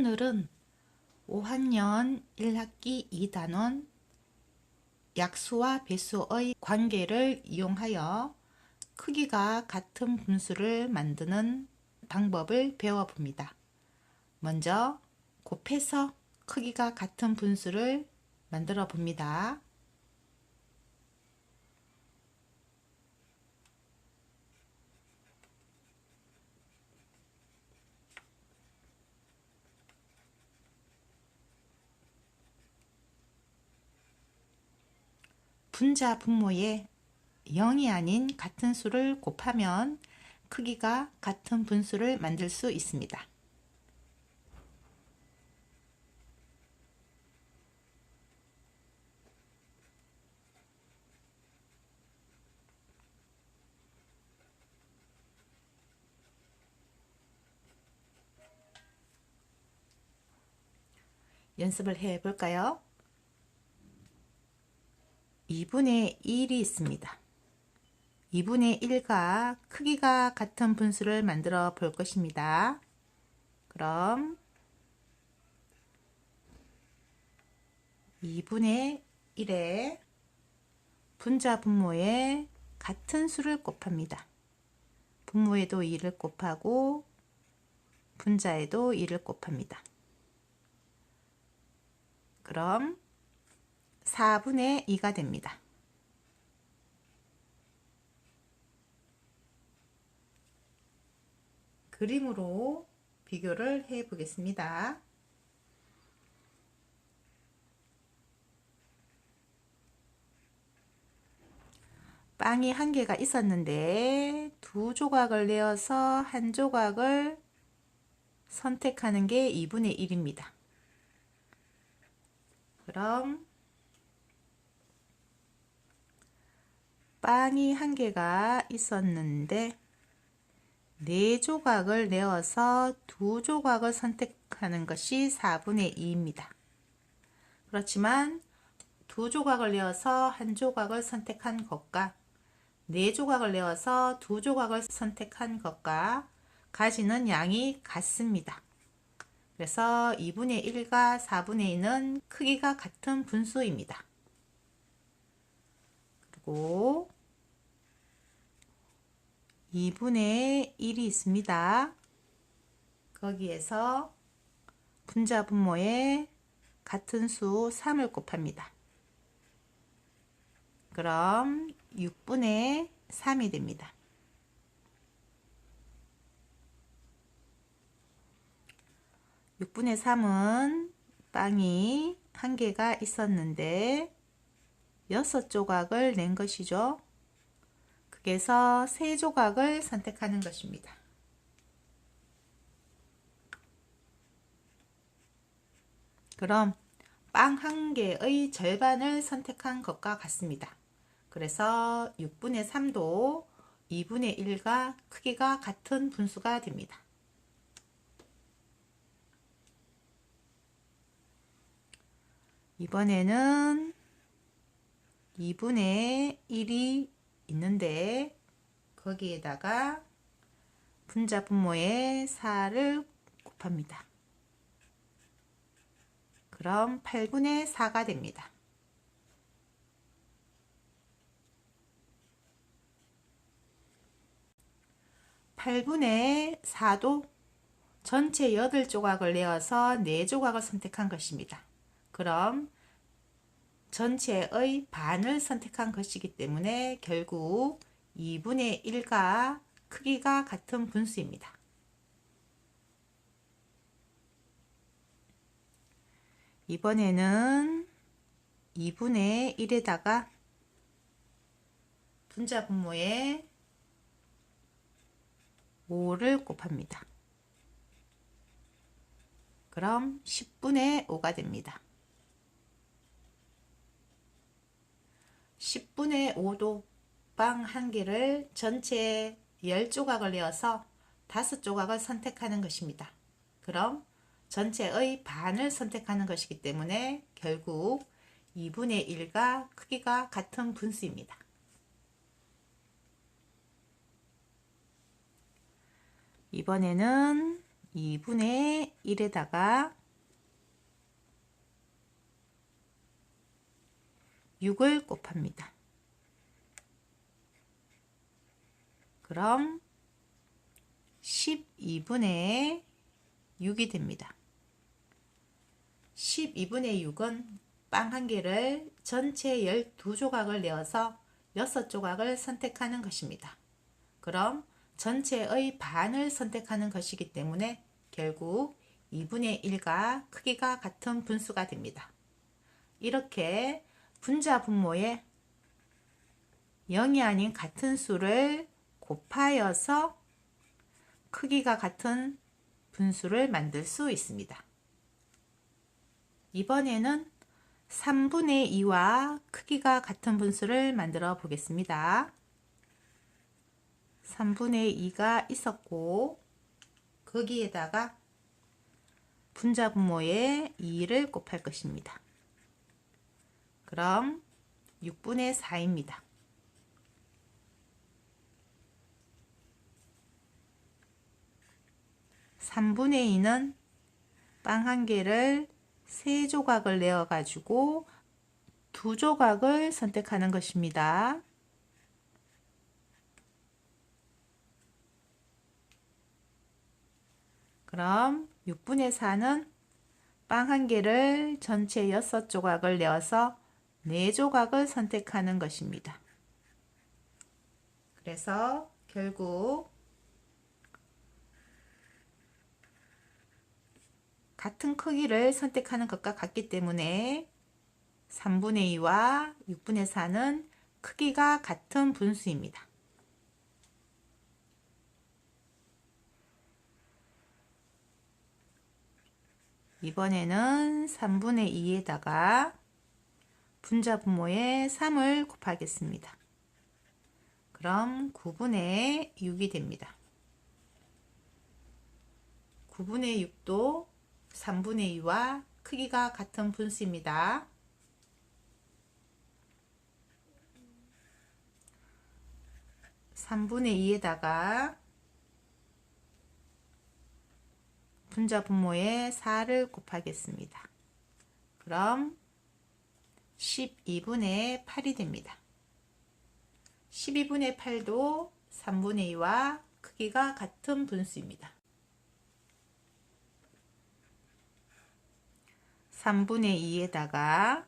오늘은 5학년 1학기 2단원 약수와 배수의 관계를 이용하여 크기가 같은 분수를 만드는 방법을 배워봅니다. 먼저 곱해서 크기가 같은 분수를 만들어 봅니다. 분자 분모에 0이 아닌 같은 수를 곱하면 크기가 같은 분수를 만들 수 있습니다. 연습을 해 볼까요? 2분의 1이 있습니다. 2분의 1과 크기가 같은 분수를 만들어 볼 것입니다. 그럼 2분의 1에 분자 분모에 같은 수를 곱합니다. 분모에도 2를 곱하고 분자에도 2를 곱합니다. 그럼 4분의 2가 됩니다. 그림으로 비교를 해 보겠습니다. 빵이 한 개가 있었는데 두 조각을 내어서 한 조각을 선택하는 게 2분의 1입니다. 그럼 빵이 한 개가 있었는데 네 조각을 내어서 두 조각을 선택하는 것이 4분의 2입니다. 그렇지만 두 조각을 내어서 한 조각을 선택한 것과 네 조각을 내어서 두 조각을 선택한 것과 가지는 양이 같습니다. 그래서 2분의 1과 4분의 2는 크기가 같은 분수입니다. 그리고 2분의 1이 있습니다. 거기에서 분자 분모에 같은 수 3을 곱합니다. 그럼 6분의 3이 됩니다. 6분의 3은 빵이 한 개가 있었는데 6조각을 낸 것이죠. 그래서 3조각을 선택하는 것입니다. 그럼 빵 한 개의 절반을 선택한 것과 같습니다. 그래서 6분의 3도 2분의 1과 크기가 같은 분수가 됩니다. 이번에는 2분의 1이 있는데 거기에다가 분자 분모에 4를 곱합니다. 그럼 8분의 4가 됩니다. (8분의 4도) 전체 8조각을 내어서 4조각을 선택한 것입니다. 그럼 전체의 반을 선택한 것이기 때문에 결국 2분의 1과 크기가 같은 분수입니다. 이번에는 2분의 1에다가 분자 분모에 5를 곱합니다. 그럼 10분의 5가 됩니다. 10분의 5도 빵 한 개를 전체 10조각을 내어서 5조각을 선택하는 것입니다. 그럼 전체의 반을 선택하는 것이기 때문에 결국 2분의 1과 크기가 같은 분수입니다. 이번에는 2분의 1에다가 6을 곱합니다. 그럼 12분의 6이 됩니다. 12분의 6은 빵 한 개를 전체 12조각을 내어서 6조각을 선택하는 것입니다. 그럼 전체의 반을 선택하는 것이기 때문에 결국 2분의 1과 크기가 같은 분수가 됩니다. 이렇게 분자 분모에 0이 아닌 같은 수를 곱하여서 크기가 같은 분수를 만들 수 있습니다. 이번에는 3분의 2와 크기가 같은 분수를 만들어 보겠습니다. 3분의 2가 있었고 거기에다가 분자 분모에 2를 곱할 것입니다. 그럼 6분의 4입니다. 3분의 2는 빵 한 개를 3조각을 내어 가지고 2조각을 선택하는 것입니다. 그럼 6분의 4는 빵 한 개를 전체 6조각을 내어서 4조각을 선택하는 것입니다. 그래서 결국 같은 크기를 선택하는 것과 같기 때문에 3분의 2와 6분의 4는 크기가 같은 분수입니다. 이번에는 3분의 2에다가 분자 분모에 3을 곱하겠습니다. 그럼 9분의 6이 됩니다. 9분의 6도 3분의 2와 크기가 같은 분수입니다. (3분의 2에다가) 분자 분모에 4를 곱하겠습니다. 그럼 12분의 8이 됩니다. 12분의 8도 3분의 2와 크기가 같은 분수입니다. 3분의 2에다가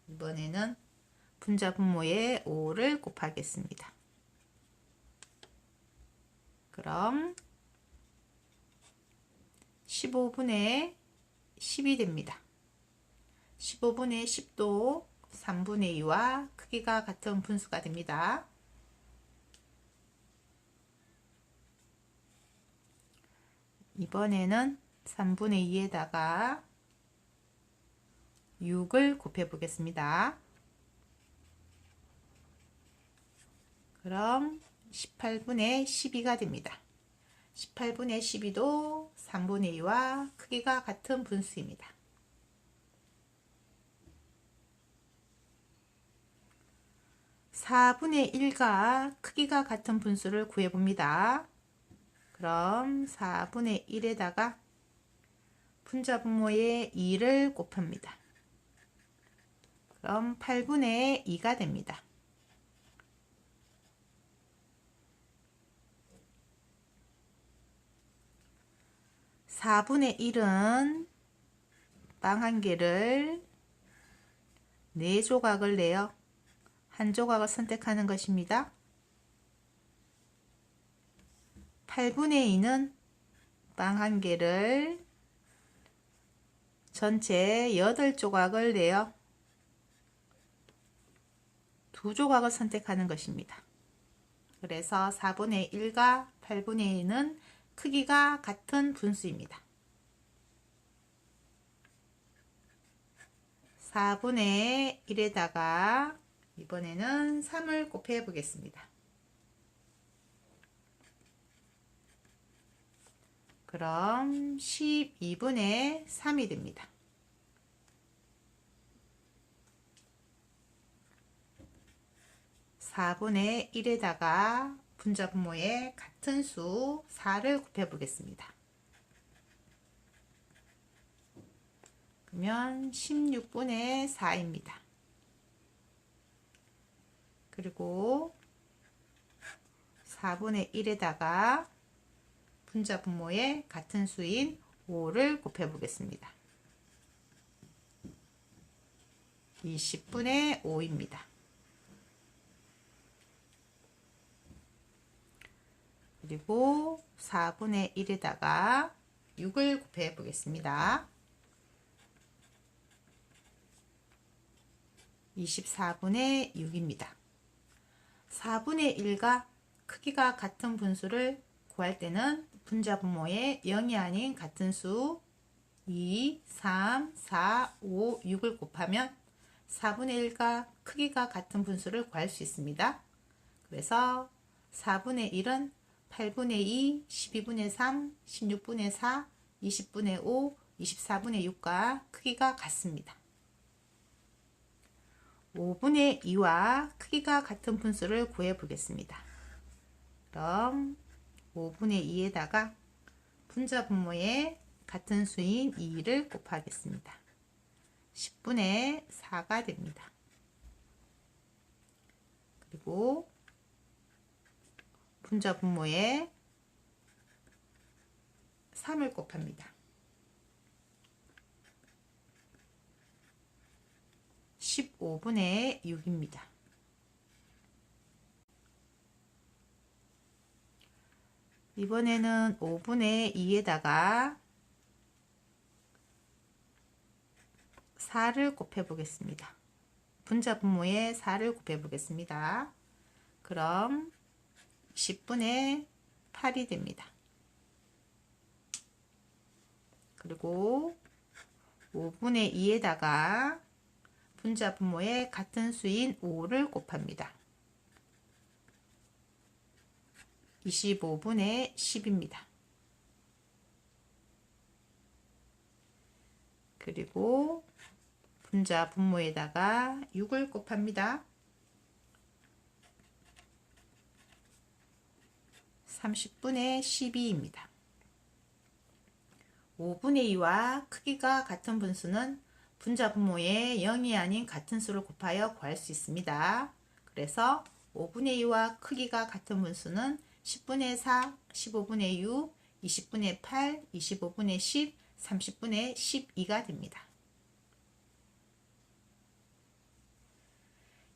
이번에는 분자 분모에 5를 곱하겠습니다. 그럼 15분의 10이 됩니다. 15분의 10도 3분의 2와 크기가 같은 분수가 됩니다. 이번에는 3분의 2에다가 6을 곱해 보겠습니다. 그럼 18분의 12가 됩니다. 18분의 12도 3분의 2와 크기가 같은 분수입니다. 4분의 1과 크기가 같은 분수를 구해봅니다. 그럼 4분의 1에다가 분자 분모에 2를 곱합니다. 그럼 8분의 2가 됩니다. 4분의 1은 빵 한 개를 4조각을 내어 한 조각을 선택하는 것입니다. 8분의 2는 빵 한 개를 전체 8조각을 내어 2조각을 선택하는 것입니다. 그래서 4분의 1과 8분의 2는 크기가 같은 분수입니다. 4분의 1에다가 이번에는 3을 곱해 보겠습니다. 그럼 12분의 3이 됩니다. 4분의 1에다가 분자 분모에 같은 수 4를 곱해 보겠습니다. 그러면 16분의 4입니다. 그리고 4분의 1에다가 분자 분모의 같은 수인 5를 곱해 보겠습니다. 이 10분의 5입니다. 그리고 4분의 1에다가 6을 곱해 보겠습니다. 24분의 6입니다. 4분의 1과 크기가 같은 분수를 구할 때는 분자 분모에 0이 아닌 같은 수 2, 3, 4, 5, 6을 곱하면 4분의 1과 크기가 같은 분수를 구할 수 있습니다. 그래서 4분의 1은 8분의 2, 12분의 3, 16분의 4, 20분의 5, 24분의 6과 크기가 같습니다. 5분의 2와 크기가 같은 분수를 구해 보겠습니다. 그럼 5분의 2에다가 분자 분모에 같은 수인 2를 곱하겠습니다. 10분의 4가 됩니다. 그리고 분자 분모에 3을 곱합니다. 15분의 6입니다. 이번에는 5분의 2에다가 4를 곱해 보겠습니다. 분자 분모에 4를 곱해 보겠습니다. 그럼 10분의 8이 됩니다. 그리고 5분의 2에다가 분자 분모에 같은 수인 5를 곱합니다. 25분의 10입니다. 그리고 분자 분모에다가 6을 곱합니다. 30분의 12입니다. 5분의 2와 크기가 같은 분수는 분자 분모에 0이 아닌 같은 수를 곱하여 구할 수 있습니다. 그래서 5분의 2와 크기가 같은 분수는 10분의 4, 15분의 6, 20분의 8, 25분의 10, 30분의 12가 됩니다.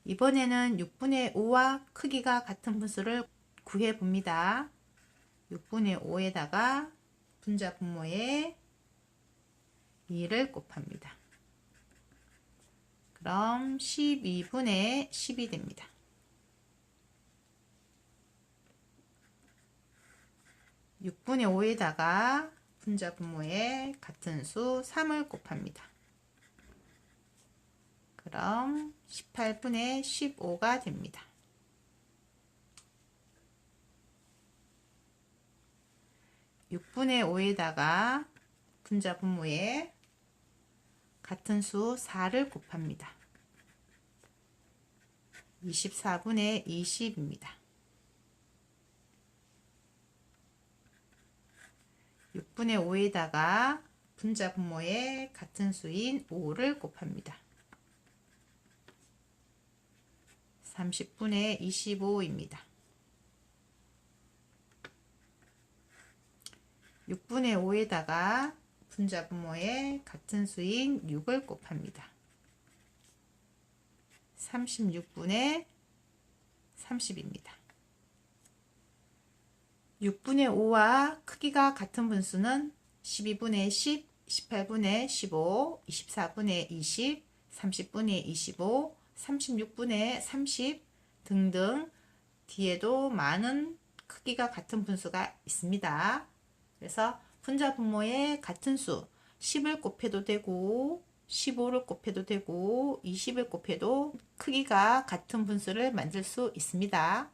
이번에는 6분의 5와 크기가 같은 분수를 구해 봅니다. 6분의 5에다가 분자 분모에 2를 곱합니다. 그럼 12분의 10이 됩니다. (6분의 5에다가 분자 분모에 같은 수 3을 곱합니다. 그럼 18분의 15가 됩니다. (6분의 5에다가 분자 분모에 같은 수 4를 곱합니다. 24분의 20입니다. 6분의 5에다가 분자 분모에 같은 수인 5를 곱합니다. 30분의 25입니다. 6분의 5에다가 분자 분모에 같은 수인 6을 곱합니다. 36분의 30입니다. 6분의 5와 크기가 같은 분수는 12분의 10, 18분의 15, 24분의 20, 30분의 25, 36분의 30 등등 뒤에도 많은 크기가 같은 분수가 있습니다. 그래서 분자 분모에 같은 수 10을 곱해도 되고 15를 곱해도 되고 20을 곱해도 크기가 같은 분수를 만들 수 있습니다.